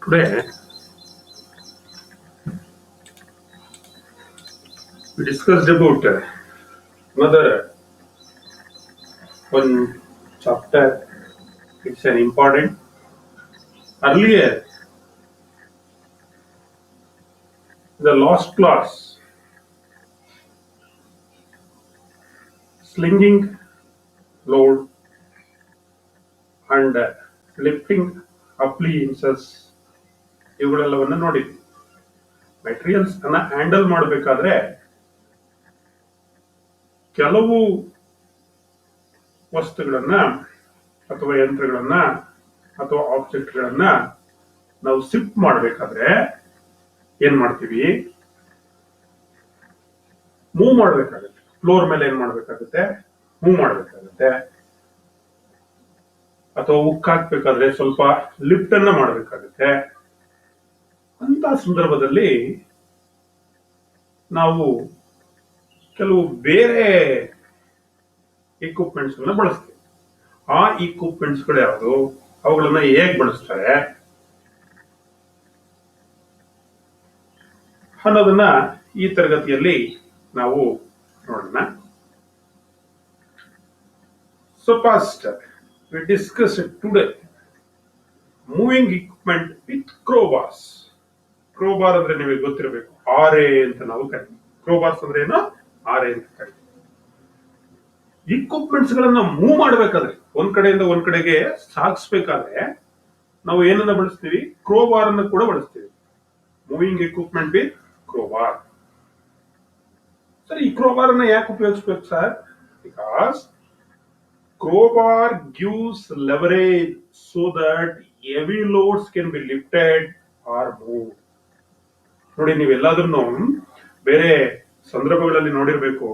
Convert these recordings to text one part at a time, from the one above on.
Today we discussed about another one chapter. It's an important. Earlier, the last class, slinging load and lifting appliances ಇವುಗಳೆಲ್ಲವನ್ನ ನೋಡಿದ್ವಿ. Materials ಅನ್ನ handle ಮಾಡಬೇಕಾದ್ರೆ ಕೆಲವು ವಸ್ತುಗಳನ್ನ ಅಥವಾ ಯಂತ್ರಗಳನ್ನ ಅಥವಾ ಆಬ್ಜೆಕ್ಟ್ಗಳನ್ನ ನಾವು ಶಿಫ್ಟ್ ಮಾಡಬೇಕಾದ್ರೆ ಏನ್ ಮಾಡ್ತೀವಿ? ಮೂವ್ ಮಾಡಬೇಕಾಗುತ್ತೆ. ಫ್ಲೋರ್ ಮೇಲೆ ಏನ್ ಮಾಡಬೇಕಾಗುತ್ತೆ? ಮೂವ್ ಮಾಡಬೇಕಾಗುತ್ತೆ. ಅಥವಾ ಉಕ್ ಹಾಕ್ಬೇಕಾದ್ರೆ ಸ್ವಲ್ಪ ಲಿಫ್ಟ್ ಅನ್ನ ಮಾಡಬೇಕಾಗುತ್ತೆ. ಅಂತ ಸಂದರ್ಭದಲ್ಲಿ ನಾವು ಕೆಲವು ಬೇರೆ ಇಕ್ವಿಪ್ಮೆಂಟ್ಸ್ ಬಳಸ್ತೀವಿ. ಆ ಇಕ್ವಿಪ್ಮೆಂಟ್ಸ್ ಗಳು ಯಾವುದು, ಅವುಗಳನ್ನ ಹೇಗ್ ಬಳಸ್ತಾರೆ ಅನ್ನೋದನ್ನ ಈ ತರಗತಿಯಲ್ಲಿ ನಾವು ನೋಡೋಣ. So first we discuss today moving equipment with crowbars. ಕ್ರೋಬಾರ್ ಅಂದ್ರೆ ನಿಮಗೆ ಗೊತ್ತಿರಬೇಕು, ಆರೆ ಅಂತ ನಾವು ಕರಿತೀವಿ. ಕ್ರೋಬಾರ್ಸ್ ಅಂದ್ರೆ ಏನು? ಆರೆ ಅಂತ ಕರಿತೀವಿ. ಇಕ್ವಿಪ್ಮೆಂಟ್ಸ್ ಗಳನ್ನ ಮೂವ್ ಮಾಡಬೇಕಾದ್ರೆ, ಒಂದ್ ಕಡೆಯಿಂದ ಒಂದ್ ಕಡೆಗೆ ಸಾಗಿಸ್ಬೇಕಾದ್ರೆ ನಾವು ಏನನ್ನ ಬಳಸ್ತೀವಿ? ಕ್ರೋಬಾರ್ ಅನ್ನು ಕೂಡ ಬಳಸ್ತೀವಿ. Moving equipment with crowbar. Sir, ಈ ಕ್ರೋಬಾರ್ ಅನ್ನ ಯಾಕೆ ಉಪಯೋಗಿಸ್ಬೇಕು sir? Because crowbar gives leverage so that heavy loads can be lifted or moved. ನೋಡಿ, ನೀವೆಲ್ಲಾದ್ರೂ ಬೇರೆ ಸಂದರ್ಭಗಳಲ್ಲಿ ನೋಡಿರ್ಬೇಕು,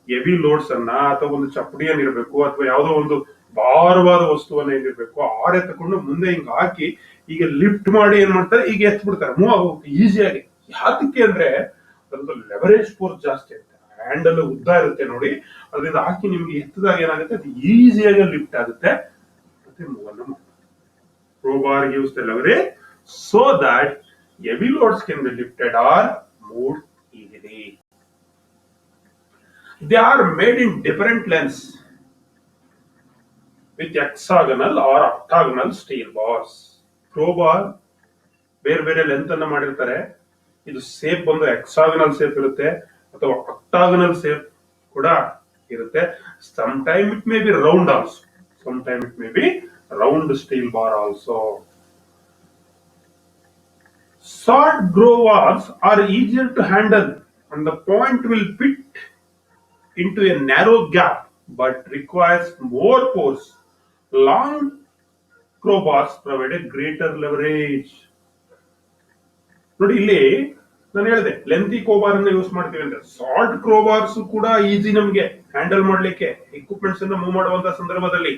ಹೆವಿ ಲೋಡ್ಸ್ ಅನ್ನ ಅಥವಾ ಒಂದು ಚಪ್ಪಡಿಯನ್ನು ಇರಬೇಕು ಅಥವಾ ಯಾವುದೋ ಒಂದು ಭಾರವಾದ ವಸ್ತುವನ್ನ ಏನಿರ್ಬೇಕು, ಆರೆ ತಕೊಂಡು ಮುಂದೆ ಹಿಂಗ್ ಹಾಕಿ ಈಗ ಲಿಫ್ಟ್ ಮಾಡಿ ಏನ್ ಮಾಡ್ತಾರೆ, ಈಗ ಎತ್ ಬಿಡ್ತಾರೆ, ಮೂವ್ ಆಗೋಕೆ ಈಸಿಯಾಗಿ. ಯಾತಕ್ಕೆ ಅಂದ್ರೆ ಅದೊಂದು ಲೆವರೇಜ್ ಫೋರ್ಸ್ ಜಾಸ್ತಿ ಇರುತ್ತೆ. ಹ್ಯಾಂಡಲ್ ಉದ್ದ ಇರುತ್ತೆ ನೋಡಿ, ಅದರಿಂದ ಹಾಕಿ ನಿಮ್ಗೆ ಎತ್ತದಾಗ ಏನಾಗುತ್ತೆ, ಅದು ಈಸಿಯಾಗಿ ಲಿಫ್ಟ್ ಆಗುತ್ತೆ ಮತ್ತೆ ಮೂವ್ ಅನ್ನ ಮಾಡ್ತಾರೆ. Crowbar gives the leverage so that heavy loads can be lifted or moved easily. They are made in different lengths with hexagonal or octagonal steel bars. Crowbar ಬೇರೆ ಬೇರೆ ಲೆಂತ್ ಅನ್ನ ಮಾಡಿರ್ತಾರೆ. ಇದು ಸೇಪ್ ಬಂದು ಹೆಕ್ಸಾಗನಲ್ ಸೇಪ್ ಇರುತ್ತೆ ಅಥವಾ ಆಕ್ಟಾಗನಲ್ shape ಕೂಡ ಇರುತ್ತೆ. Some time it may be round also, some time it may be round steel bar also. Short crowbars are easier to handle and the point will fit into a narrow gap but requires more force. Long crowbars provide a greater leverage. ನೋಡಿ, ಇಲ್ಲಿ ನಾನು ಹೇಳಿದೆ lengthy ಕ್ರೋಬಾರ್ ಅನ್ನ use ಮಾಡ್ತೀವಿ ಅಂತ. Short crowbars ಕೂಡ easy ನಮ್ಗೆ handle ಮಾಡ್ಲಿಕ್ಕೆ, ಇಕ್ವಿಪ್ಮೆಂಟ್ಸ್ ಅನ್ನ ಮೂವ್ ಮಾಡುವಂತ ಸಂದರ್ಭದಲ್ಲಿ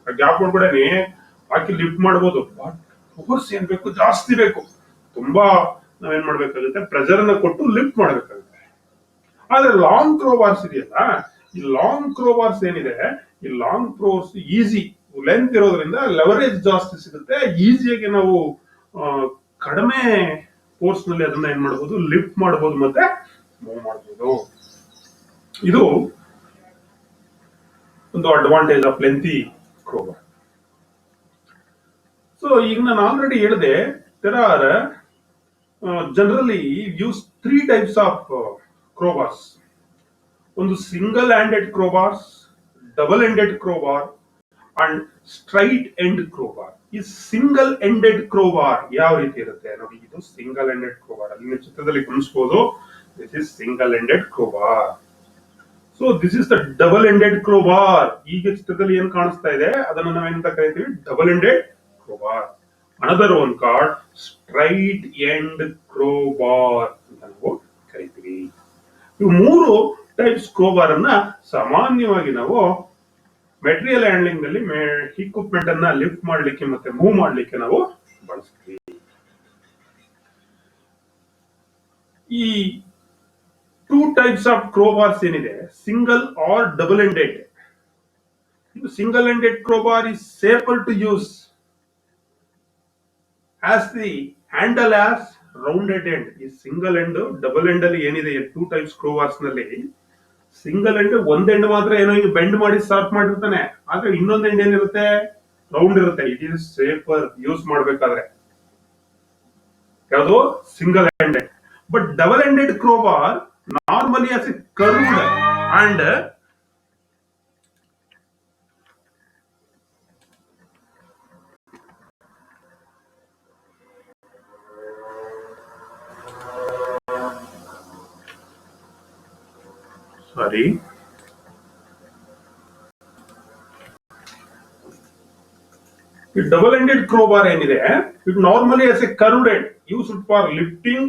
ಗ್ಯಾಪ್ ಒಳಗಡೆ ಹಾಕಿ ಲಿಫ್ಟ್ ಮಾಡಬಹುದು. ಬಟ್ ಫೋರ್ಸ್ ಏನ್ ಬೇಕು? ಜಾಸ್ತಿ ಬೇಕು. ತುಂಬಾ ನಾವೇನ್ ಮಾಡ್ಬೇಕಾಗುತ್ತೆ? ಪ್ರೆಷರ್ ಅನ್ನ ಕೊಟ್ಟು ಲಿಫ್ಟ್ ಮಾಡ್ಬೇಕಾಗುತ್ತೆ. ಆದ್ರೆ ಲಾಂಗ್ ಕ್ರೋಬಾರ್ಸ್ ಇದೆಯಲ್ಲ, ಈ ಲಾಂಗ್ ಕ್ರೋಬಾರ್ಸ್ ಏನಿದೆ, ಈ ಲಾಂಗ್ ಕ್ರೋಸ್ ಈಸಿ ಲೆಂತ್ ಇರೋದ್ರಿಂದ ಲೆವರೇಜ್ ಜಾಸ್ತಿ ಸಿಗುತ್ತೆ. ಈಸಿಯಾಗಿ ನಾವು ಕಡಿಮೆ ಫೋರ್ಸ್ ನಲ್ಲಿ ಅದನ್ನ ಏನ್ ಮಾಡಬಹುದು? ಲಿಫ್ಟ್ ಮಾಡಬಹುದು ಮತ್ತೆ ಮೂವ್ ಮಾಡಬಹುದು. ಇದು ಒಂದು ಅಡ್ವಾಂಟೇಜ್ ಆಫ್ ಲೆಂತಿ ಕ್ರೋಬಾರ್. ಸೊ ಈಗ ನಾನು ಆಲ್ರೆಡಿ ಹೇಳಿದೆ, there are generally use 3 types of crowbars. ಒಂದು single handed crowbars, double ended crowbar and straight end crowbar. ಈ ಸಿಂಗಲ್ ಎಂಡೆಡ್ ಕ್ರೋಬಾರ್ ಯಾವ ರೀತಿ ಇರುತ್ತೆ ನೋಡಿ. ಇದು ಸಿಂಗಲ್ ಎಂಡೆಡ್ ಕ್ರೋಬಾರ್. ಅಲ್ಲಿ ಚಿತ್ರದಲ್ಲಿ ಗಮನಿಸಬಹುದು, this is single ended crowbar. So this is the double ended crowbar. ಈಗ ಚಿತ್ರದಲ್ಲಿ ಏನ್ ಕಾಣಿಸ್ತಾ ಇದೆ ಅದನ್ನ ನಾವೇನಂತ ಕರಿತೀವಿ? Double ended crowbar. Another one called straight end crowbar ಅಂತ ನಾವು ಕರಿತೀವಿ. ಇವು 3 ಟೈಪ್ಸ್ ಕ್ರೋಬಾರ್ ಅನ್ನ ಸಾಮಾನ್ಯವಾಗಿ ನಾವು ಮೆಟೀರಿಯಲ್ ಹ್ಯಾಂಡ್ಲಿಂಗ್ ನಲ್ಲಿ ಇಕ್ವಿಪ್ಮೆಂಟ್ ಅನ್ನ ಲಿಫ್ಟ್ ಮಾಡ್ಲಿಕ್ಕೆ ಮತ್ತೆ ಮೂವ್ ಮಾಡ್ಲಿಕ್ಕೆ ನಾವು ಬಳಸ್ತೀವಿ. ಈ 2 ಟೈಪ್ಸ್ ಆಫ್ ಕ್ರೋಬಾರ್ಸ್ ಏನಿದೆ, ಸಿಂಗಲ್ ಆರ್ ಡಬಲ್ ಎಂಡೆಡ್. ಇದು single ended crowbar is safer to use as the handle has rounded end. ಈ ಸಿಂಗಲ್ ಎಂಡ್ ಡಬಲ್ ಎಂಡ್ ಅಲ್ಲಿ ಏನಿದೆ ಟೂ ಟೈಪ್ಸ್ ಕ್ರೋವಾರ್ಸ್ ನಲ್ಲಿ ಸಿಂಗಲ್ ಎಂಡ್ ಒಂದ್ ಎಂಡ್ ಮಾತ್ರ ಏನೋ ಹಿಂಗೆ ಬೆಂಡ್ ಮಾಡಿ ಶಾರ್ಪ್ ಮಾಡಿರ್ತಾನೆ, ಆದ್ರೆ ಇನ್ನೊಂದ್ ಎಂಡ್ ಏನಿರುತ್ತೆ ರೌಂಡ್ ಇರುತ್ತೆ. ಇಟ್ ಈಸ್ ಸೇಫರ್ ಯೂಸ್ ಮಾಡ್ಬೇಕಾದ್ರೆ ಯಾವುದು single ended. But double ended crowbar normally has a curved and sorry ಈ ಡಬಲ್ ಎಂಡೆಡ್ ಕ್ರೋಬಾರ್ ಏನಿದೆ it normally has a curved end used for lifting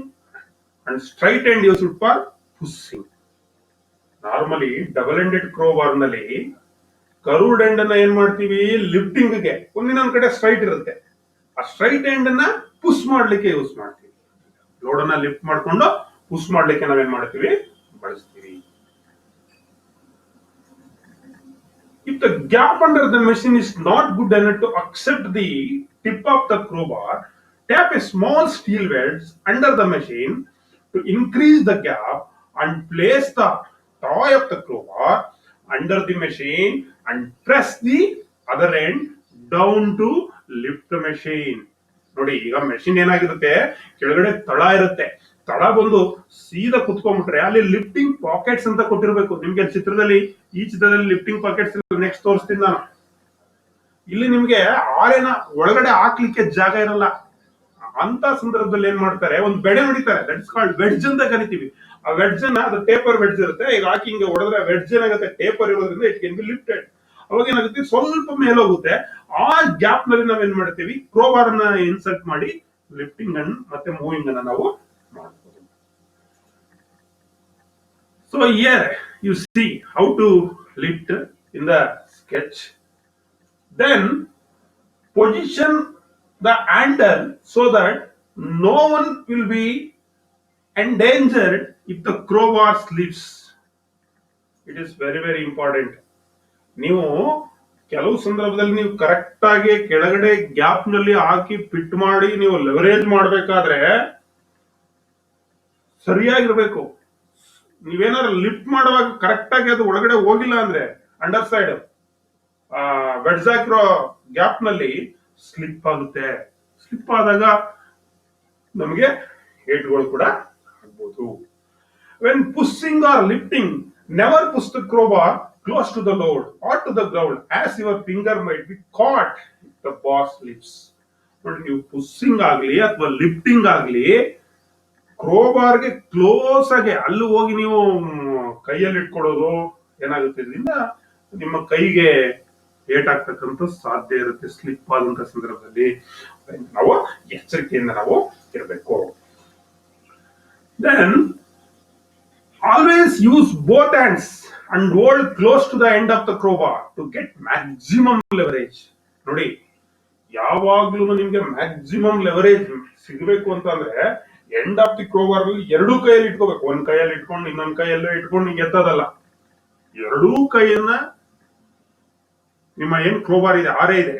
and straight end used for pushing. Normally double ended crowbar ನಲ್ಲಿ curved end ಅನ್ನ ಏನ್ ಮಾಡ್ತೀವಿ lifting ಗೆ, ಒಂದಿನೊಂದ್ ಕಡೆ straight ಇರುತ್ತೆ, ಆ ಸ್ಟ್ರೈಟ್ ಎಂಡ್ ಅನ್ನ ಪುಷ್ ಮಾಡ್ಲಿಕ್ಕೆ ಯೂಸ್ ಮಾಡ್ತೀವಿ. ಲೋಡ್ ಅನ್ನ ಲಿಫ್ಟ್ ಮಾಡ್ಕೊಂಡು ಪುಷ್ ಮಾಡ್ಲಿಕ್ಕೆ ನಾವೇನ್ ಮಾಡ್ತೀವಿ ಬಳಸ್ತೀವಿ. If the gap under the machine is not good enough to accept the tip of the crowbar, tap a small steel wedge under the machine to increase the gap and place the toy of the crowbar under the machine and press the other end down to lift the machine. ನೋಡಿ, ಈಗ machine ಏನಾಗಿರುತ್ತೆ, ಕೆಳಗಡೆ ತಳ ಇರುತ್ತೆ, ತಳ ಬಂದು ಸೀದಾ ಕುತ್ಕೊಂಡ್ಬಿಟ್ರೆ ಅಲ್ಲಿ ಲಿಫ್ಟಿಂಗ್ ಪಾಕೆಟ್ಸ್ ಅಂತ ಕೊಟ್ಟಿರ್ಬೇಕು. ನಿಮ್ಗೆ ಚಿತ್ರದಲ್ಲಿ ಈ ಚಿತ್ರದಲ್ಲಿ ಲಿಫ್ಟಿಂಗ್ ಪಾಕೆಟ್ಸ್ ನೆಕ್ಸ್ಟ್ ತೋರಿಸ್ತೀನಿ ನಾನು. ಇಲ್ಲಿ ನಿಮ್ಗೆ ಆಳೆನ ಒಳಗಡೆ ಹಾಕ್ಲಿಕ್ಕೆ ಜಾಗ ಇರಲ್ಲ. ಅಂತ ಸಂದರ್ಭದಲ್ಲಿ ಏನ್ ಮಾಡ್ತಾರೆ, ಒಂದು ಬೆಡೆ ಹೊಡಿತಾರೆ, ದಟ್ ಇಸ್ ಕಾಲ್ಡ್ ವೆಡ್ಜ್ ಅಂತ ಕರಿತೀವಿ. ಆ ವೆಡ್ಜ್ ಅನ್ನ, ಅದು ಟೇಪರ್ ವೆಡ್ಜ್ ಇರುತ್ತೆ, ಈಗ ಹಾಕಿ ಹಿಂಗೆ ಹೊಡೆದ್ರೆ ವೆಡ್ಜ್ ಏನಾಗುತ್ತೆ, ಟೇಪರ್ ಇರೋದ್ರಿಂದ ಇಟ್ ಕ್ಯಾನ್ ಬಿ ಲಿಫ್ಟೆಡ್. ಅವಾಗ ಏನಾಗುತ್ತೆ, ಸ್ವಲ್ಪ ಮೇಲೋಗುತ್ತೆ. ಆ ಗ್ಯಾಪ್ ನಲ್ಲಿ ನಾವೇನ್ ಮಾಡ್ತೀವಿ, ಕ್ರೋಬಾರ್ ಅನ್ನ ಇನ್ಸರ್ಟ್ ಮಾಡಿ ಲಿಫ್ಟಿಂಗ್ ಅನ್ನು ಮತ್ತೆ ಮೂವಿಂಗ್ ಅನ್ನ ನಾವು ಮಾಡ್ತೀವಿ. So here you see how to lift in the sketch. Then position the handle so that no one will be endangered if the crowbar slips. It is very very important. ನೀವು ಕೆಲವು ಸಂದರ್ಭದಲ್ಲಿ ನೀವು correct ಆಗಿ ಕೆಳಗಡೆ gap ನಲ್ಲಿ ಹಾಕಿ fit ಮಾಡಿ ನೀವು leverage ಮಾಡಬೇಕಾದ್ರೆ ಸರಿಯಾಗಿರ್ಬೇಕು. ನೀವೇನಾದ್ರು ಲಿಫ್ಟ್ ಮಾಡುವಾಗ ಕರೆಕ್ಟ್ ಆಗಿ ಅದು ಒಳಗಡೆ ಹೋಗಿಲ್ಲ ಅಂದ್ರೆ ಅಂಡರ್ ಸೈಡ್ ವೆಡ್ಜ್ ಹಾಕಿರೋ ಗ್ಯಾಪ್ ನಲ್ಲಿ ಸ್ಲಿಪ್ ಆಗುತ್ತೆ. ಸ್ಲಿಪ್ ಆದಾಗ ನಮಗೆ ಏಟ್ಗಳು ಕೂಡ ಆಗ್ಬೋದು. When pushing or lifting, never push the crowbar close to the load or to the ground as your finger might be caught if the bar slips. ನೋಡಿ, ನೀವು ಪುಸ್ಸಿಂಗ್ ಆಗ್ಲಿ ಅಥವಾ ಲಿಫ್ಟಿಂಗ್ ಆಗ್ಲಿ ಕ್ರೋಬಾರ್ ಗೆ ಕ್ಲೋಸ್ ಆಗಿ ಅಲ್ಲಿ ಹೋಗಿ ನೀವು ಕೈಯಲ್ಲಿ ಇಟ್ಕೊಳ್ಳೋದು ಏನಾಗುತ್ತೆ, ಇದರಿಂದ ನಿಮ್ಮ ಕೈಗೆ ಏಟಾಗ್ತಕ್ಕಂಥ ಸಾಧ್ಯ ಇರುತ್ತೆ. ಸ್ಲಿಪ್ ಆದಂತ ಸಂದರ್ಭದಲ್ಲಿ ನಾವು ಎಚ್ಚರಿಕೆಯಿಂದ ನಾವು ಇರಬೇಕು. Then always use both hands and hold close to the end of the crowbar to get maximum leverage. ನೋಡಿ, ಯಾವಾಗ್ಲೂ ನಿಮ್ಗೆ ಮ್ಯಾಕ್ಸಿಮಮ್ ಲೆವರೇಜ್ ಸಿಗಬೇಕು ಅಂತಂದ್ರೆ ಎಂಡ್ ಆಫ್ ದಿ ಕ್ರೋಬಾರ್ ಎರಡೂ ಕೈಯಲ್ಲಿ ಇಟ್ಕೋಬೇಕು. ಒಂದ್ ಕೈಯಲ್ಲಿ ಇಟ್ಕೊಂಡು ಇನ್ನೊಂದ್ ಕೈಯಲ್ಲೇ ಇಟ್ಕೊಂಡು ನಿಂಗೆ ಎತ್ತದಲ್ಲ, ಎರಡೂ ಕೈಯನ್ನ ನಿಮ್ಮ ಏನ್ ಕ್ರೋಬಾರ್ ಇದೆ ಆರೆ ಇದೆ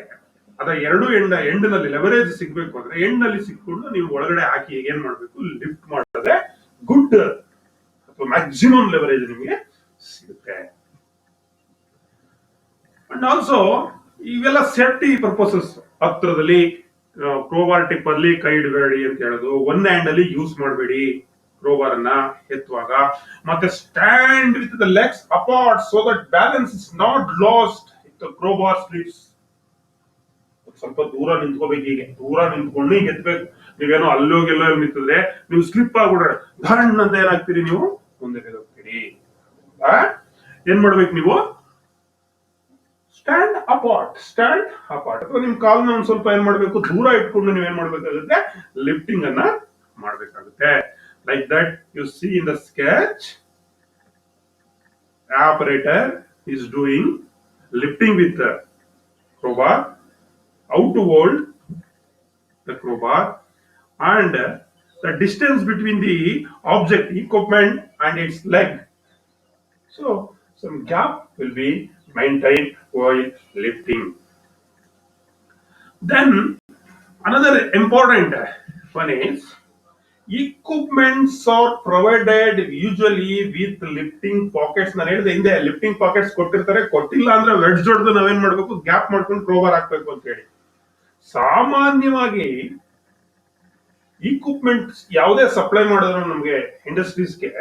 ಅದರ ಎರಡು ಎಂಡ್ ನಲ್ಲಿ ಲೆವರೇಜ್ ಸಿಗ್ಬೇಕು ಅಂದ್ರೆ ಎಂಡ್ ನಲ್ಲಿ ಸಿಕ್ಕೊಂಡು ನೀವು ಒಳಗಡೆ ಹಾಕಿ ಏನ್ ಮಾಡ್ಬೇಕು, ಲಿಫ್ಟ್ ಮಾಡಿದ್ರೆ ಗುಡ್ ಅಥವಾ ಮ್ಯಾಕ್ಸಿಮಮ್ ಲೆವರೇಜ್ ನಿಮಗೆ ಸಿಗುತ್ತೆ. ಅಂಡ್ ಆಲ್ಸೋ ಇವೆಲ್ಲ ಸೇಫ್ಟಿ ಪರ್ಪಸಸ್. ಹತ್ರದಲ್ಲಿ ಕ್ರೋಬಾರ್ ಟಿಪ್ ಅಲ್ಲಿ ಕೈ ಇಡಬೇಡಿ ಅಂತ ಹೇಳೋದು, ಒಂದ್ ಹ್ಯಾಂಡ್ ಅಲ್ಲಿ ಯೂಸ್ ಮಾಡಬೇಡಿ ಕ್ರೋಬಾರ್ ಅನ್ನ ಎತ್ತುವಾಗ. ಮತ್ತೆ stand with the legs apart so that balance is not lost if the crowbar slips. ಸ್ವಲ್ಪ ದೂರ ನಿಂತ್ಕೋಬೇಕು, ಹೀಗೆ ದೂರ ನಿಂತ್ಕೊಂಡು ಹಿಂಗೆ ಎತ್ತಬೇಕು. ನೀವೇನೋ ಅಲ್ಲೋಗೆಲ್ಲೋ ನಿಂತಿದ್ರೆ ನೀವು ಸ್ಲಿಪ್ ಆಗ್ಬಿಡ್ರೆ ಧಣ್ ಅಂತ ಏನಾಗ್ತೀರಿ, ನೀವು ಮುಂದೆ ಹೋಗ್ತೀರಿ. ಏನ್ ಮಾಡ್ಬೇಕು, ನೀವು ಸ್ಟ್ಯಾಂಡ್ ಅಪಾರ್ಟ್ ಅಥವಾ ನಿಮ್ ಕಾಲ್ನ ಒಂದ್ ಸ್ವಲ್ಪ ಏನ್ ಮಾಡ್ಬೇಕು, ದೂರ ಇಟ್ಕೊಂಡು ನೀವ್ ಏನ್ ಮಾಡ್ಬೇಕಾಗುತ್ತೆ, ಲಿಫ್ಟಿಂಗ್ ಅನ್ನ ಮಾಡ್ಬೇಕಾಗುತ್ತೆ. Like that U C in the sketch, operator is doing lifting with the crowbar, how to hold the crowbar and the distance between the object equipment and its leg. So some gap will be maintained while lifting. Then another important One is equipments are provided usually with lifting pockets. ನಾನು ಹೇಳಿದೆ ಹಿಂದೆ lifting pockets ಕೊಟ್ಟಿರ್ತಾರೆ, ಕೊಟ್ಟಿಲ್ಲ ಅಂದ್ರೆ wedge ಹೊಡೆದು ನಾವೇನ್ ಮಾಡ್ಬೇಕು, gap ಮಾಡ್ಕೊಂಡು ಕ್ರೋಬಾರ್ ಹಾಕ್ಬೇಕು ಅಂತ ಹೇಳಿ. ಸಾಮಾನ್ಯವಾಗಿ ಇಕ್ವಿಪ್ಮೆಂಟ್ ಯಾವುದೇ ಸಪ್ಲೈ ಮಾಡಿದ್ರು ನಮ್ಗೆ ಇಂಡಸ್ಟ್ರೀಸ್ಗೆ,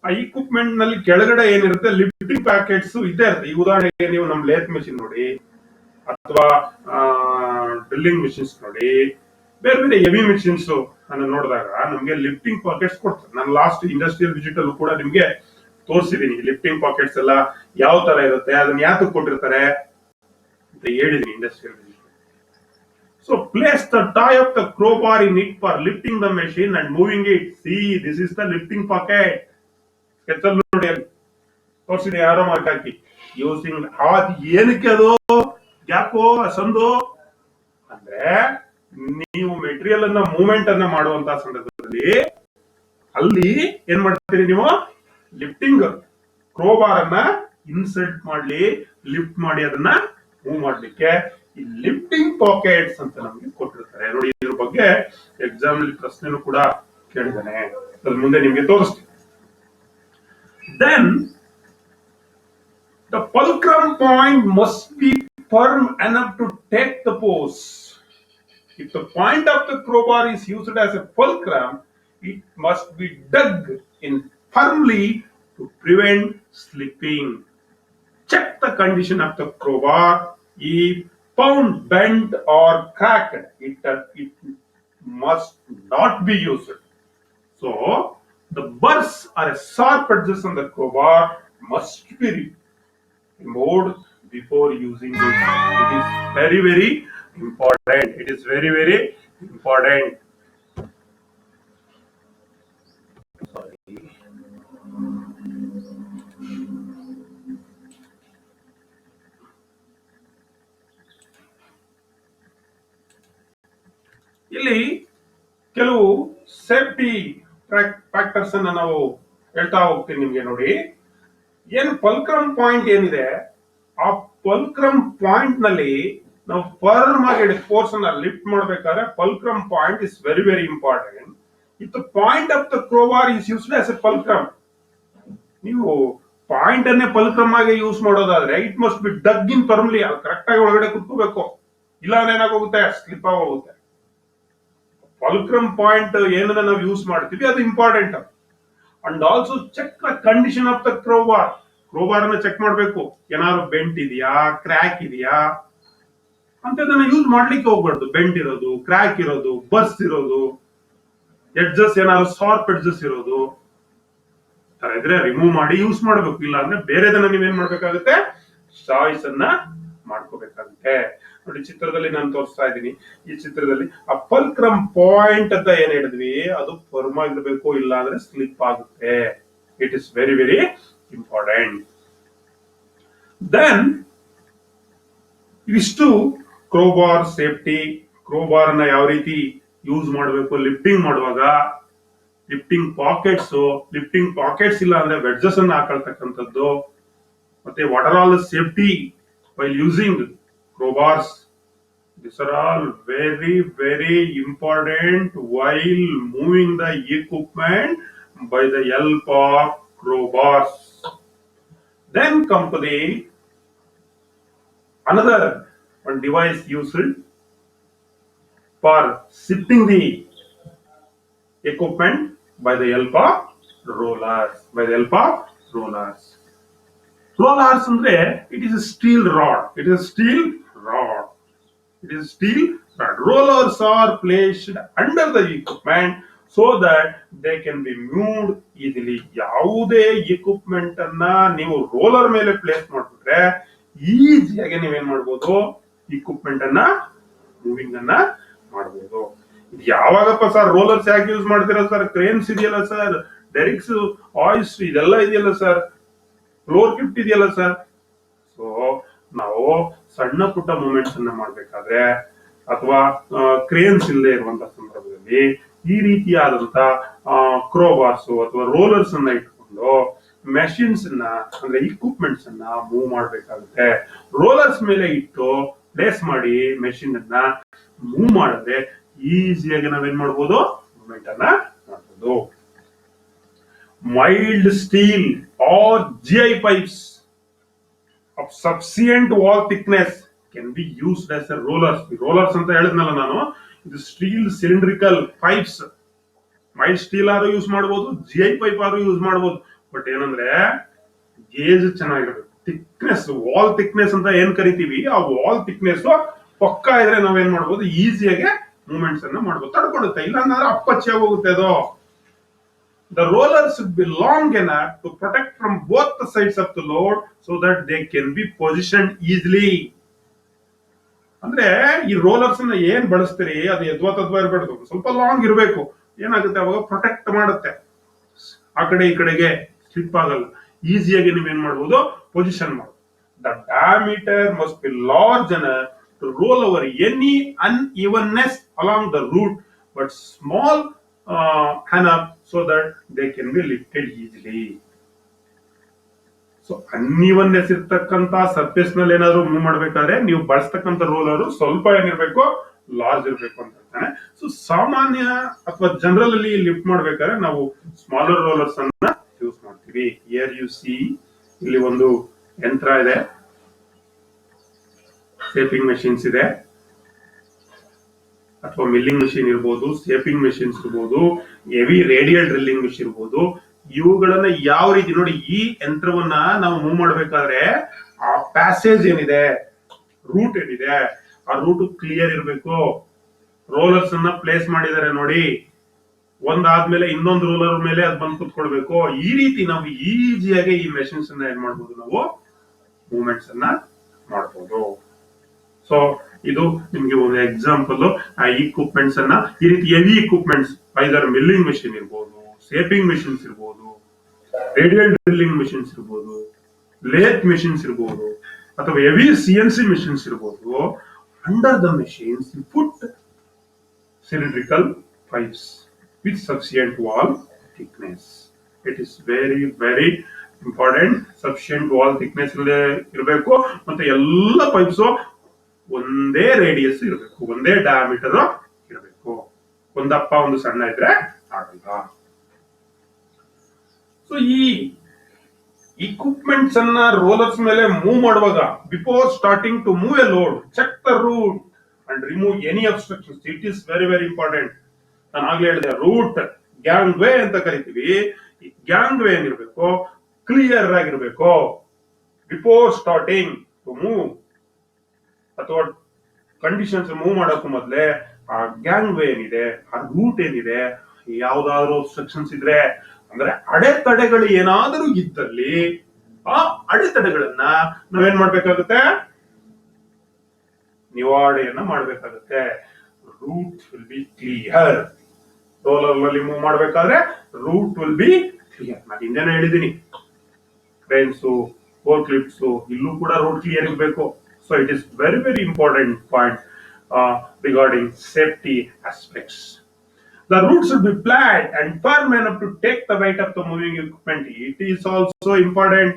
ಆ ಇಕ್ವಿಪ್ಮೆಂಟ್ ನಲ್ಲಿ ಕೆಳಗಡೆ ಏನಿರುತ್ತೆ ಲಿಫ್ಟಿಂಗ್ ಪ್ಯಾಕೆಟ್ಸ್ ಇದ್ದೇ ಇರುತ್ತೆ. ಈ ಉದಾಹರಣೆಗೆ ನೀವು ನಮ್ ಲೇತ್ ಮೆಷಿನ್ ನೋಡಿ, ಅಥವಾ ಡ್ರಿಲ್ಲಿಂಗ್ ಮೆಷಿನ್ಸ್ ನೋಡಿ, ಬೇರೆ ಬೇರೆ ಹೆವಿ ಮೆಷಿನ್ಸ್ ಅನ್ನು ನೋಡಿದಾಗ ನಮ್ಗೆ ಲಿಫ್ಟಿಂಗ್ ಪಾಕೆಟ್ಸ್ ಕೊಡ್ತಾರೆ. ನಾನು ಲಾಸ್ಟ್ ಇಂಡಸ್ಟ್ರಿಯಲ್ ವಿಸಿಟ್ ಅಲ್ಲೂ ಕೂಡ ನಿಮ್ಗೆ ತೋರಿಸಿದೀನಿ ಲಿಫ್ಟಿಂಗ್ ಪಾಕೆಟ್ಸ್ ಎಲ್ಲ ಯಾವ ತರ ಇರುತ್ತೆ, ಅದನ್ನ ಯಾತಕ್ಕೆ ಕೊಟ್ಟಿರ್ತಾರೆ ಅಂತ ಹೇಳಿದೀನಿ industrial visit. So place the tie of the crowbar in it for lifting the machine and moving it. See, this is the lifting pocket. ನೋಡಿ ತೋರಿಸಿದೆ ಯಾರೋ ಮಾರ್ಕ್ ಹಾಕಿ ಯೂಸಿಂಗ್. ಏನಕ್ಕೆ ಅದು ಗ್ಯಾಪು ಸಂದು ಅಂದ್ರೆ, ನೀವು ಮೆಟೀರಿಯಲ್ ಅನ್ನ ಮೂವ್ಮೆಂಟ್ ಅನ್ನ ಮಾಡುವಂತಹ ಸಂದರ್ಭದಲ್ಲಿ ಅಲ್ಲಿ ಏನ್ ಮಾಡ್ತೀರಿ ನೀವು, ಲಿಫ್ಟಿಂಗ್ ಕ್ರೋಬಾರ್ ಅನ್ನ ಇನ್ಸರ್ಟ್ ಮಾಡ್ಲಿ, ಲಿಫ್ಟ್ ಮಾಡಿ ಅದನ್ನ ಮೂವ್ ಮಾಡ್ಲಿಕ್ಕೆ ಈ ಲಿಫ್ಟಿಂಗ್ ಪಾಕೆಟ್ಸ್ ಅಂತ ನಮ್ಗೆ ಕೊಟ್ಟಿರ್ತಾರೆ. ನೋಡಿ, ಇದ್ರ ಬಗ್ಗೆ ಎಕ್ಸಾಮ್ ಅಲ್ಲಿ ಪ್ರಶ್ನೆನೂ ಕೂಡ ಕೇಳಿದಾನೆ, ಅದ್ರ ಮುಂದೆ ನಿಮ್ಗೆ ತೋರಿಸ್ತೀನಿ. Then the fulcrum point must be firm enough to take the pose. If the point of the crowbar is used as a fulcrum, it must be dug in firmly to prevent slipping. Check the condition of the crowbar. If found bent or cracked, it must not be used. So, the burrs or sharp edges on the crowbar must be removed before using it. It is very, very important. It is very, very important. Sorry. ಇಲ್ಲಿ ಕೆಲವು safety factors ಅನ್ನ ನಾವು ಹೇಳ್ತಾ ಹೋಗ್ತೀನಿ ನಿಮ್ಗೆ. ನೋಡಿ, ಏನು fulcrum point ಏನಿದೆ, ಆ ಫಲ್ಕ್ರಮ್ ಪಾಯಿಂಟ್ ನಲ್ಲಿ ನಾವು ಫರ್ಮ್ ಆಗಿ ಫೋರ್ಸ್ ಅನ್ನ ಲಿಫ್ಟ್ ಮಾಡಬೇಕಾದ್ರೆ fulcrum point is very very important. If the point of the crowbar is used as a fulcrum, ನೀವು ಪಾಯಿಂಟ್ ಅನ್ನೇ ಫಲ್ಕ್ರಮ್ ಆಗಿ ಯೂಸ್ ಮಾಡೋದಾದ್ರೆ it must be dug in firmly. ಅದು ಕರೆಕ್ಟ್ ಆಗಿ ಒಳಗಡೆ ಕುತ್ಕೋಬೇಕು, ಇಲ್ಲ ಅಂದ್ರೆ ಏನಾಗೋಗುತ್ತೆ, ಸ್ಲಿಪ್ ಆಗೋಗುತ್ತೆ. ಫಲ್ಕ್ರಮ್ ಪಾಯಿಂಟ್ ಏನನ್ನ ನಾವು ಯೂಸ್ ಮಾಡ್ತೀವಿ ಅದು important. And also check the condition of the crowbar. Crowbar ಅನ್ನ ಚೆಕ್ ಮಾಡ್ಬೇಕು, ಏನಾದ್ರು ಬೆಂಟ್ ಇದೆಯಾ, ಕ್ರ್ಯಾಕ್ ಇದೆಯಾ ಅಂತದನ್ನ ಯೂಸ್ ಮಾಡ್ಲಿಕ್ಕೆ ಹೋಗ್ಬಾರ್ದು. ಬೆಂಟ್ ಇರೋದು, ಕ್ರ್ಯಾಕ್ ಇರೋದು, ಬರ್ಸ್ ಇರೋದು, ಎಡ್ಜಸ್ ಏನಾದ್ರು ಶಾರ್ಪ್ ಎಡ್ಜಸ್ ಇರೋದು ಇದ್ರೆ ರಿಮೂವ್ ಮಾಡಿ ಯೂಸ್ ಮಾಡ್ಬೇಕು. ಇಲ್ಲ ಅಂದ್ರೆ ಬೇರೆದನ್ನ ನೀವೇನ್ ಮಾಡ್ಬೇಕಾಗುತ್ತೆ, ಚಾಯ್ಸ್ ಅನ್ನ ಮಾಡ್ಕೋಬೇಕಾಗುತ್ತೆ. ನೋಡಿ, ಚಿತ್ರದಲ್ಲಿ ನಾನು ತೋರಿಸ್ತಾ ಇದ್ದೀನಿ. ಈ ಚಿತ್ರದಲ್ಲಿ ಆ ಫಲ್ಕ್ರಮ್ ಪಾಯಿಂಟ್ ಅಂತ ಏನ್ ಹೇಳಿದ್ವಿ ಅದು ಫರ್ಮ್ ಆಗಿರ್ಬೇಕು, ಇಲ್ಲ ಅಂದ್ರೆ ಸ್ಲಿಪ್ ಆಗುತ್ತೆ. It is very very important. Then ಇವಿಷ್ಟು ಕ್ರೋಬಾರ್ ಸೇಫ್ಟಿ. ಕ್ರೋಬಾರ್ ಅನ್ನ ಯಾವ ರೀತಿ ಯೂಸ್ ಮಾಡಬೇಕು ಲಿಫ್ಟಿಂಗ್ ಮಾಡುವಾಗ, ಲಿಫ್ಟಿಂಗ್ ಪಾಕೆಟ್ಸ್ ಇಲ್ಲ ಅಂದ್ರೆ ವೆಡ್ಜಸ್ ಅನ್ನ ಹಾಕೊಳ್ತಕ್ಕಂಥದ್ದು, ಮತ್ತೆ what are all the safety while using crowbars. These are all very, very important while moving the equipment by the help of crowbars. Then come to the another one device used for shifting the equipment by the help of rollers. Rollers ಅಂದ್ರೆ it is a steel rod. Rollers are placed under the equipment so that they can be moved easily. ಯಾವುದೇ equipment ಅನ್ನ ನೀವು roller ಮೇಲೆ place ಮಾಡ್ಬಿಟ್ರೆ ಈಸಿಯಾಗಿ ನೀವೇನ್ ಮಾಡ್ಬೋದು, equipment ಅನ್ನ ಮೂವಿಂಗ್ ಅನ್ನ ಮಾಡ್ಬೋದು. ಇದು ಯಾವಾಗಪ್ಪ ಸರ್ ರೋಲರ್ಸ್ ಯಾಕೆ ಯೂಸ್ ಮಾಡ್ತೀರಾ ಸರ್? ಕ್ರೇನ್ಸ್ ಇದೆಯಲ್ಲ ಸರ್, ಡೆರಿಕ್ಸ್, ಆಯಿಸ್ ಇದೆಲ್ಲ ಇದೆಯಲ್ಲ ಸರ್, ಫ್ಲೋರ್ ಲಿಫ್ಟ್ ಇದೆಯಲ್ಲ ಸರ್. ಸೊ ನಾವು ಸಣ್ಣ ಪುಟ್ಟ ಮೂವ್ಮೆಂಟ್ಸ್ ಅನ್ನ ಮಾಡ್ಬೇಕಾದ್ರೆ ಅಥವಾ ಕ್ರೇನ್ಸ್ ಇಲ್ಲದೆ ಇರುವಂತಹ ಸಂದರ್ಭದಲ್ಲಿ ಈ ರೀತಿಯಾದಂತ ಕ್ರೋಬಾರ್ಸ್ ಅಥವಾ ರೋಲರ್ಸ್ ಅನ್ನ ಇಟ್ಕೊಂಡು ಮೆಷಿನ್ಸ್ ಅನ್ನ ಅಂದ್ರೆ ಇಕ್ವಿಪ್ಮೆಂಟ್ಸ್ ಅನ್ನ ಮೂವ್ ಮಾಡ್ಬೇಕಾಗುತ್ತೆ. ರೋಲರ್ಸ್ ಮೇಲೆ ಇಟ್ಟು ಪ್ಲೇಸ್ ಮಾಡಿ ಮೆಷಿನ್ ಅನ್ನ ಮೂವ್ ಮಾಡಿದ್ರೆ ಈಸಿಯಾಗಿ ನಾವೇನ್ ಮಾಡ್ಬೋದು, ಮೂವ್ಮೆಂಟ್ ಅನ್ನ ಮಾಡ್ಬೋದು. Mild steel or GI pipes of sufficient wall thickness can be used as a rollers. Rollers ಅಂತ ಹೇಳಿದ್ನಲ್ಲ ನಾನು, ಇದು steel cylindrical pipes. Mild steel ಆರು ಯೂಸ್ ಮಾಡಬಹುದು, GI ಪೈಪ್ ಆರು ಯೂಸ್ ಮಾಡಬಹುದು. ಬಟ್ ಏನಂದ್ರೆ ಗೇಜ್ ಚೆನ್ನಾಗಿರ್ಬೇಕು. ಥಿಕ್ನೆಸ್, ವಾಲ್ ಥಿಕ್ನೆಸ್ ಅಂತ ಏನ್ ಕರಿತೀವಿ, ಆ ವಾಲ್ ಥಿಕ್ನೆಸ್ ಪಕ್ಕ ಇದ್ರೆ ನಾವೇನ್ ಮಾಡ್ಬೋದು, ಈಸಿಯಾಗಿ ಮೂವ್ಮೆಂಟ್ಸ್ ಅನ್ನ ಮಾಡ್ಬೋದು. ತಡ್ಕೊಳುತ್ತೆ, ಇಲ್ಲ ಅಂದ್ರೆ ಅಪ್ಪಚ್ಚಿಯಾಗಿ ಹೋಗುತ್ತೆ ಅದು. The rollers should be long enough to protect from both the sides of the load so that they can be positioned easily. ಅಂದ್ರೆ ಈ ರೋಲರ್ಸ್ ಅನ್ನ ಏನ್ ಬಳಸ್ತೀರಿ, ಅದು ಎದ್ವಾ ತದ್ವಾ ಇರಬಾರ್ದು, ಸ್ವಲ್ಪ ಲಾಂಗ್ ಇರಬೇಕು. ಏನಾಗುತ್ತೆ ಅವಾಗ ಪ್ರೊಟೆಕ್ಟ್ ಮಾಡುತ್ತೆ, ಆ ಕಡೆ ಈ ಕಡೆಗೆ ಸ್ಲಿಪ್ ಆಗಲ್ಲ. ಈಸಿಯಾಗಿ ನೀವೇನ್ ಮಾಡ್ಬೋದು, ಪೊಸಿಷನ್ ಮಾಡ್ಬೋದು. The diameter must be large enough to roll over any unevenness along the route, but small enough so that they can be lifted easily. So unevenness ಇರ್ತಕ್ಕಂತ ಸರ್ಫೇಸ್ ನಲ್ಲಿ ಏನಾದ್ರು ಮೂವ್ ಮಾಡ್ಬೇಕಾದ್ರೆ ನೀವು ಬಳಸ್ತಕ್ಕಂಥ ರೋಲರ್ ಸ್ವಲ್ಪ ಏನಿರ್ಬೇಕು, ಲಾರ್ಜ್ ಇರ್ಬೇಕು ಅಂತ ಹೇಳ್ತಾನೆ. ಸೊ ಸಾಮಾನ್ಯ ಅಥವಾ ಜನರಲ್ ಅಲ್ಲಿ ಲಿಫ್ಟ್ ಮಾಡ್ಬೇಕಾದ್ರೆ ನಾವು ಸ್ಮಾಲರ್ ರೋಲರ್ಸ್ ಅನ್ನ ಯೂಸ್ ಮಾಡ್ತೀವಿ. ಹಿಯರ್ ಯು ಸಿ, ಇಲ್ಲಿ ಒಂದು ಯಂತ್ರ ಇದೆ, ಶೇಪಿಂಗ್ ಮೆಷಿನ್ಸ್ ಇದೆ, ಅಥವಾ ಮಿಲ್ಲಿಂಗ್ ಮೆಷಿನ್ ಇರ್ಬೋದು, ಶೇಪಿಂಗ್ ಮೆಷಿನ್ಸ್ ಇರ್ಬೋದು, ಹೆವಿ ರೇಡಿಯಲ್ ಡ್ರಿಲ್ಲಿಂಗ್ ಮೆಷಿನ್ ಇರ್ಬೋದು. ಇವುಗಳನ್ನ ಯಾವ ರೀತಿ ನೋಡಿ, ಈ ಯಂತ್ರವನ್ನ ನಾವು ಮೂವ್ ಮಾಡ್ಬೇಕಾದ್ರೆ ಆ ಪ್ಯಾಸೇಜ್ ಏನಿದೆ, ರೂಟ್ ಏನಿದೆ, ಆ ರೂಟ್ ಕ್ಲಿಯರ್ ಇರಬೇಕು. ರೋಲರ್ಸ್ ಅನ್ನ ಪ್ಲೇಸ್ ಮಾಡಿದ್ದಾರೆ ನೋಡಿ, ಒಂದಾದ್ಮೇಲೆ ಇನ್ನೊಂದು ರೋಲರ್ ಮೇಲೆ ಅದ್ ಬಂದು ಕುತ್ಕೊಳ್ಬೇಕು. ಈ ರೀತಿ ನಾವು ಈಸಿಯಾಗಿ ಈ ಮೆಷಿನ್ಸ್ ಅನ್ನ ಏನ್ ಮಾಡ್ಬೋದು, ನಾವು ಮೂವ್ಮೆಂಟ್ಸ್ ಅನ್ನ ಮಾಡ್ಬೋದು. ಸೊ ಇದು ನಿಮ್ಗೆ ಒಂದು ಎಕ್ಸಾಂಪಲ್. ಆ ಇಕ್ವಿಪ್ಮೆಂಟ್ಸ್ ಅನ್ನ, ಈ ರೀತಿ heavy equipments, either milling machine ಇರ್ಬೋದು, ಶೇಪಿಂಗ್ ಮೆಷಿನ್ಸ್ ಇರ್ಬೋದು, ರೇಡಿಯಲ್ ಡ್ರಿಲ್ಲಿಂಗ್ ಮೆಷಿನ್ಸ್ ಇರ್ಬೋದು, ಲೇತ್ ಮೆಷಿನ್ಸ್ ಇರ್ಬೋದು, ಅಥವಾ ಹೆವಿ CNC ಮೆಷಿನ್ಸ್ ಇರ್ಬೋದು. Under the machines you put cylindrical pipes with sufficient wall thickness. It is very very important. Sufficient wall thickness ಇರಬೇಕು, ಮತ್ತೆ ಎಲ್ಲ pipes ಒಂದೇ ರೇಡಿಯಸ್ ಇರಬೇಕು, ಒಂದೇ ಡಯಾಮೀಟರ್ ಇರಬೇಕು. ಒಂದಪ್ಪ ಒಂದು ಸಣ್ಣ ಇದ್ರೆ ಆಗಲ್ಲ. ಸೊ ಈ ಇಕ್ವಿಪ್ಮೆಂಟ್ಸ್ ಅನ್ನ ರೋಲರ್ಸ್ ಮೇಲೆ ಮೂವ್ ಮಾಡುವಾಗ, before starting to move a load, check the route and remove any obstructions. It is very very important. ನಾನು ಆಗ್ಲೇ ಹೇಳಿದೆ, ರೂಟ್ ಗ್ಯಾಂಗ್ ವೇ ಅಂತ ಕರಿತೀವಿ. ಈ ಗ್ಯಾಂಗ್ ವೇ ಏನಿರ್ಬೇಕು, ಕ್ಲಿಯರ್ ಆಗಿರ್ಬೇಕು. ಬಿಫೋರ್ ಸ್ಟಾರ್ಟಿಂಗ್ ಟು ಮೂವ್ ಅಥವಾ ಕಂಡೀಷನ್ಸ್ ಮೂವ್ ಮಾಡೋಕ್ಕೂ ಮೊದಲೇ ಆ ಗ್ಯಾಂಗ್ ವೇ ಏನಿದೆ, ಆ ರೂಟ್ ಏನಿದೆ, ಯಾವ್ದಾದ್ರು ಅಬ್ಸ್ಟ್ರಕ್ಷನ್ಸ್ ಇದ್ರೆ, ಅಂದ್ರೆ ಅಡೆತಡೆಗಳು ಏನಾದರೂ ಇದ್ದಲ್ಲಿ ಆ ಅಡೆತಡೆಗಳನ್ನ ನಾವೇನ್ ಮಾಡ್ಬೇಕಾಗುತ್ತೆ, ನಿವಾರಣೆಯನ್ನ ಮಾಡ್ಬೇಕಾಗುತ್ತೆ. Route will be clear. Roller ನಲ್ಲಿ ಮೂವ್ ಮಾಡ್ಬೇಕಾದ್ರೆ ರೂಟ್ ವಿಲ್ ಬಿ ಕ್ಲಿಯರ್. ನಾನು ಹಿಂದೆನೇ ಹೇಳಿದ್ದೀನಿ, ಕ್ರೇನ್ಸ್, ಫೋರ್ಕ್ ಲಿಫ್ಟ್ಸ್, ಇಲ್ಲೂ ಕೂಡ ರೂಟ್ ಕ್ಲಿಯರ್ ಇರಬೇಕು. So it is very very important point regarding safety aspects. The root should be flat and firm enough to take the weight of the moving equipment. It is also important.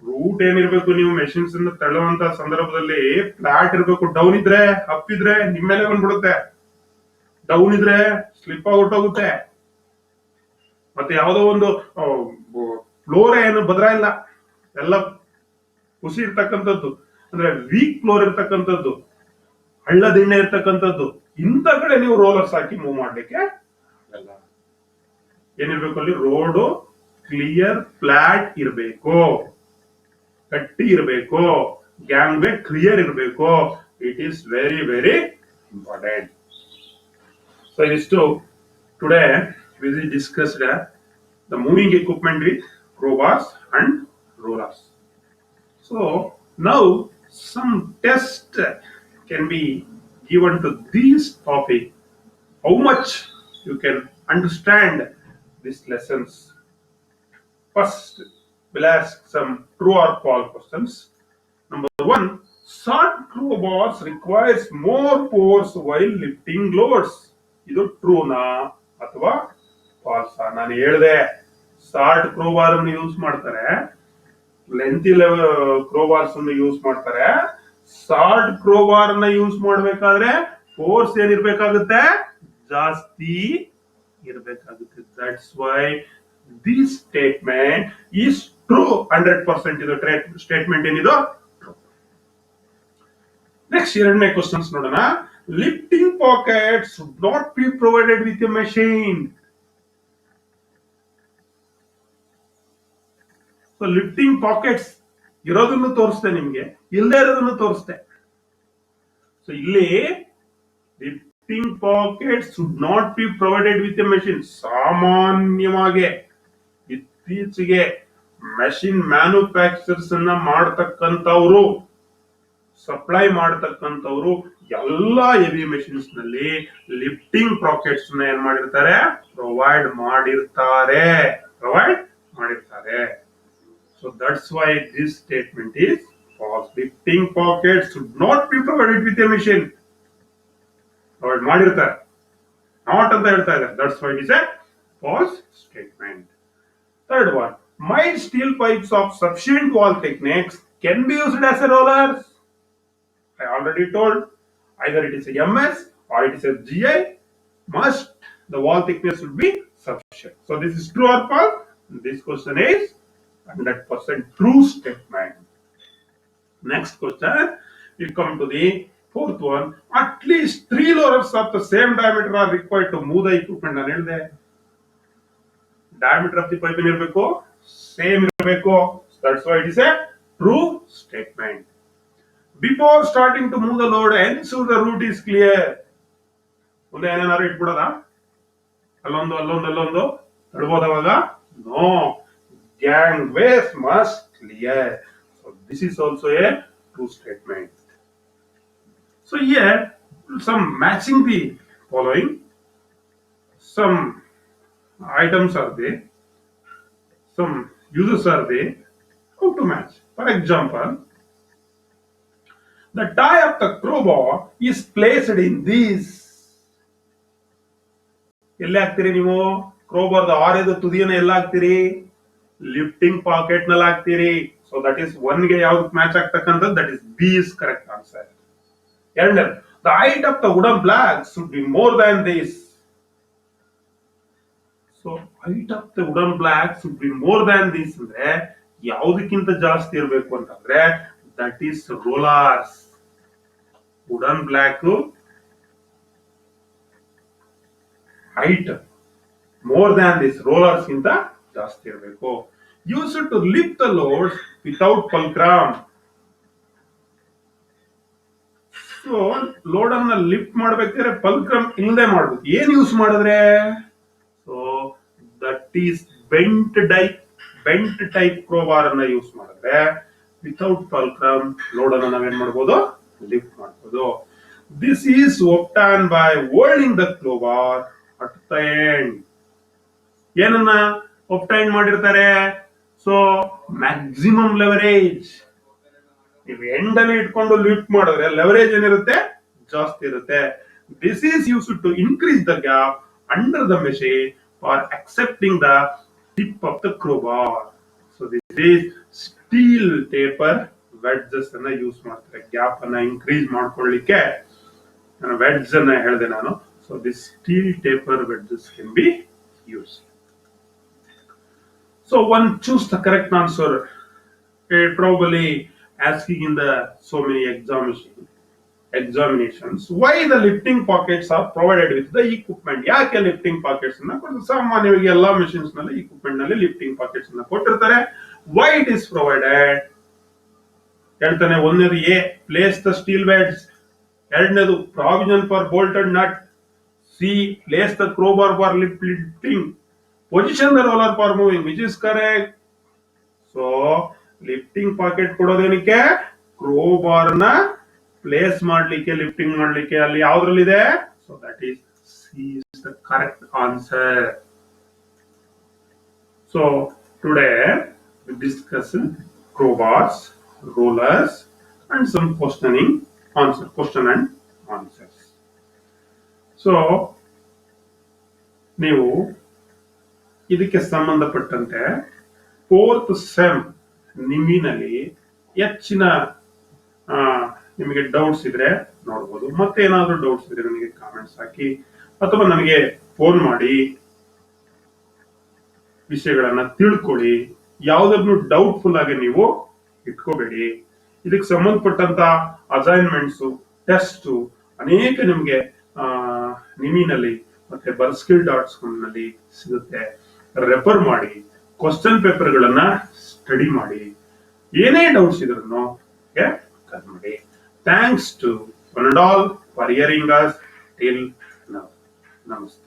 Route ಏನಿರ್ಬೇಕು, ನೀವು machines ಅನ್ನು ತಳ್ಳುವಂತ ಸಂದರ್ಭದಲ್ಲಿ flat ಇರಬೇಕು. Down ಇದ್ರೆ, up ಇದ್ರೆ ನಿಮ್ಮ ಮೇಲೆ ಬಂದ್ಬಿಡುತ್ತೆ. ಡೌನ್ ಇದ್ರೆ ಸ್ಲಿಪ್ ಹೊರಟೋಗುತ್ತೆ. ಮತ್ತೆ ಯಾವುದೋ ಒಂದು ಫ್ಲೋರ್ ಏನು ಬದಲ ಇಲ್ಲ, ಎಲ್ಲ ಹುಸಿ ಇರ್ತಕ್ಕಂಥದ್ದು, ಅಂದ್ರೆ ವೀಕ್ ಫ್ಲೋರ್ ಇರ್ತಕ್ಕಂಥದ್ದು, ಹಳ್ಳ ದಿಣ್ಣೆ ಇರ್ತಕ್ಕಂಥದ್ದು, ಇಂಥ ಕಡೆ ನೀವು ರೋಲರ್ಸ್ ಹಾಕಿ ಮೂವ್ ಮಾಡ್ಲಿಕ್ಕೆ ಆಗಲ್ಲ. ಏನಿರ್ಬೇಕು ಅಲ್ಲಿ, ರೋಡ್ ಕ್ಲಿಯರ್ ಫ್ಲಾಟ್ ಇರಬೇಕು, ಗಟ್ಟಿ ಇರಬೇಕು, ಗ್ಯಾಂಗ್ ವೇ ಕ್ಲಿಯರ್ ಇರಬೇಕು. It is very very important. So ಇದಿಷ್ಟು today we discussed the moving equipment with crowbars and rollers. So now some test can be given to this topic. How much you can understand these lessons. First, we'll ask some true or false questions. Number one, short crowbars requires more force while lifting loads. ಇದು ಟ್ರೂನಾ ಅಥವಾ ಫಾಲ್ಸಾ? ನಾನು ಹೇಳಿದೆ, short ಕ್ರೋಬಾರ್ ಅನ್ನು use ಮಾಡ್ತಾರೆ, lengthy crowbars ಅನ್ನು use ಮಾಡ್ತಾರೆ. Short crowbar ನ use ಮಾಡ್ಬೇಕಾದ್ರೆ ಫೋರ್ಸ್ ಏನಿರ್ಬೇಕಾಗುತ್ತೆ, ಜಾಸ್ತಿ ಇರಬೇಕಾಗುತ್ತೆ. That's why this statement is true. 100% ಇದು ಸ್ಟೇಟ್ಮೆಂಟ್ ಏನಿದು. ನೆಕ್ಸ್ಟ್ ಎರಡನೇ ಕ್ವಶನ್ಸ್ ನೋಡೋಣ. Lifting pocket should not be provided with a machine. So lifting pockets ಇರೋದನ್ನು ತೋರಿಸ್ತೆ, ನಿಮ್ಗೆ ಇಲ್ಲದೆ ಇರೋದನ್ನು ತೋರಿಸ್ತೆ. ಸೊ ಇಲ್ಲಿ lifting pocket should not be provided with a machine. ಸಾಮಾನ್ಯವಾಗಿ ಇತ್ತೀಚೆಗೆ ಮೆಷಿನ್ ಮ್ಯಾನುಫ್ಯಾಕ್ಚರ್ಸ್ ಅನ್ನ ಮಾಡತಕ್ಕಂಥವ್ರು, ಸಪ್ಲೈ ಮಾಡತಕ್ಕಂಥವ್ರು ಎಲ್ಲಾ ಹೆವಿ ಮೆಷಿನ್ಸ್ ನಲ್ಲಿ ಲಿಫ್ಟಿಂಗ್ ಪಾಕೆಟ್ಸ್ ಏನ್ ಮಾಡಿರ್ತಾರೆ, ಪ್ರೊವೈಡ್ ಮಾಡಿರ್ತಾರೆ. So that's why this statement is false. Lifting pockets should not be provided with a machine. Provide ಮಾಡಿರ್ತಾರೆ, not ಅಂತ ಹೇಳ್ತಾ ಇದ್ದಾರೆ. That's why it is a false statement. Third one, mild steel pipes of sufficient wall thickness can be used as a rollers. I already told, either it is a MS or it is a GI, must the wall thickness should be sufficient. So this is true or false? This question is 100% true statement. Next question, we come to the fourth one. At least 3 rollers of the same diameter are required to move the equipment. ನಾನು ಹೇಳಿದೆ, diameter of the pipe ಇರಬೇಕು, same ಇರಬೇಕು. That's why it is a true statement. Before starting to move the load, ensure the route is clear. ಮುಂದೆ ಏನೇನಾದ್ರು ಇಟ್ಬಿಡೋದ, ಅಲ್ಲೊಂದು ತಡ್ಬೋದವಾಗ? No, gangways must clear. So this is also a true statement. So here some matching the following. Some items are there, some uses are there. How to match? For example, the tie of the crowbar is placed in this. ಎಲ್ಲಿ ಹಾಕ್ತೀರಿ ನೀವು? ಕ್ರೋಬಾರ್ದ ಆರೆದ ತುದಿಯನ್ನು ಎಲ್ಲ ಹಾಕ್ತೀರಿ? Lifting packet ನಲ್ಲಿ ಹಾಕ್ತೀರಿ. So that is one ಗೆ ಯಾವ್ದು ಮ್ಯಾಚ್ ಆಗ್ತಕ್ಕಂಥದ್ದು? That is B is correct answer. ಎರಡನೇ, the height of the wooden block should be more than this. So height of the wooden block should be more than this ಅಂದ್ರೆ ಯಾವುದಕ್ಕಿಂತ ಜಾಸ್ತಿ ಇರಬೇಕು ಅಂತಂದ್ರೆ that is rollers. Wooden block height more than this, rollers ಗಿಂತ ಜಾಸ್ತಿ ಇರಬೇಕು. Use to lift the load without fulcrum. So load ಅನ್ನ lift ಮಾಡ್ಬೇಕಾದ್ರೆ ಫಲ್ಕ್ರಮ್ ಇಲ್ಲದೆ ಮಾಡ್ಬೇಕು. ಏನ್ ಯೂಸ್ ಮಾಡಿದ್ರೆ? So that is bent type ಕ್ರೋಬಾರ್ ಅನ್ನ ಯೂಸ್ ಮಾಡಿದ್ರೆ ವಿತೌಟ್ ಫಲ್ಕ್ರಮ್ ಲೋಡ್ ಅನ್ನ ನಾವೇನ್ ಮಾಡ್ಬೋದು? ಲಿಫ್ಟ್ ಮಾಡ್ಬೋದು. This is obtain by holding the crowbar at the end. ಏನನ್ನ ಒಬ್ಟೈನ್ ಮಾಡಿರ್ತಾರೆ? So maximum leverage. ನೀವು ಎಂಡ್ ಅಲ್ಲಿ ಇಟ್ಕೊಂಡು ಲಿಫ್ಟ್ ಮಾಡಿದ್ರೆ ಲೆವರೇಜ್ ಏನಿರುತ್ತೆ? ಜಾಸ್ತಿ ಇರುತ್ತೆ. This is use to increase the gap under the machine for accepting the tip of the crowbar. So this is steel taper wedges ಅನ್ನ ಯೂಸ್ ಮಾಡ್ತಾರೆ ಗ್ಯಾಪ್ ಅನ್ನ ಇನ್ಕ್ರೀಸ್ ಮಾಡ್ಕೊಳ್ಳಿಕ್ಕೆ. ನಾನು ವೆಡ್ಜ್ ಅನ್ನ ಹೇಳಿದೆ ನಾನು. So this steel taper wedges can be use. So one choose the correct answer. Probably asking in the so many examinations. Why the lifting pockets are provided with the equipment? ಯಾಕೆ lifting pockets ಅನ್ನ ಕೊಡ್ತಾರೆ? ಸಾಮಾನ್ಯವಾಗಿ ಎಲ್ಲಾ machines ನಲ್ಲಿ equipment ನಲ್ಲಿ lifting pockets ಅನ್ನ ಕೊಟ್ಟಿರ್ತಾರೆ. Why it is provided? ಹೇಳ್ತಾನೆ, ಒಂದನೇದು A, place the steel wedges. ಎರಡನೇದು provision for bolted nut. C, place the crowbar for lifting. Position the roller for moving, which is correct. So lifting pocket ಕೊಡೋದೇನಕ್ಕೆ? ಕ್ರೋಬಾರ್ ನ place ಮಾಡ್ಲಿಕ್ಕೆ, lifting ಮಾಡ್ಲಿಕ್ಕೆ. ಅಲ್ಲಿ ಯಾವ್ದ್ರಲ್ಲಿದೆ? So that is C is the correct answer. So today we discuss crowbars, rollers and some question and answers. So ನೀವು ಇದಕ್ಕೆ ಸಂಬಂಧಪಟ್ಟಂತೆ 4th sem ನಿಮ್ಮಿನಲ್ಲಿ ಹೆಚ್ಚಿನ ನಿಮಗೆ doubts ಇದ್ರೆ ನೋಡ್ಬೋದು. ಮತ್ತೆ ಏನಾದ್ರೂ ಡೌಟ್ಸ್ ಇದ್ರೆ ನನಗೆ ಕಾಮೆಂಟ್ಸ್ ಹಾಕಿ ಅಥವಾ ನನಗೆ ಫೋನ್ ಮಾಡಿ ವಿಷಯಗಳನ್ನ ತಿಳ್ಕೊಳ್ಳಿ. ಯಾವುದನ್ನು ಡೌಟ್ಫುಲ್ ಆಗಿ ನೀವು ಇಟ್ಕೋಬೇಡಿ. ಇದಕ್ಕೆ ಸಂಬಂಧಪಟ್ಟಂತ ಅಸೈನ್ಮೆಂಟ್ಸ್, ಟೆಸ್ಟ್ ಅನೇಕ ನಿಮ್ಗೆ ನಿಮಿನಲ್ಲಿ ಮತ್ತೆ ಬರ್ಸ್ಕಿಲ್ ಡಾಟ್ಸ್ ನಲ್ಲಿ ಸಿಗುತ್ತೆ. ರೆಫರ್ ಮಾಡಿ, ಕ್ವಶನ್ ಪೇಪರ್ ಗಳನ್ನ ಸ್ಟಡಿ ಮಾಡಿ. ಏನೇ ಡೌಟ್ಸ್ ಇದ್ರೂ ಕಾಲ್ ಮಾಡಿ. Thanks to one and all for hearing us till now. ನಮಸ್ತೆ.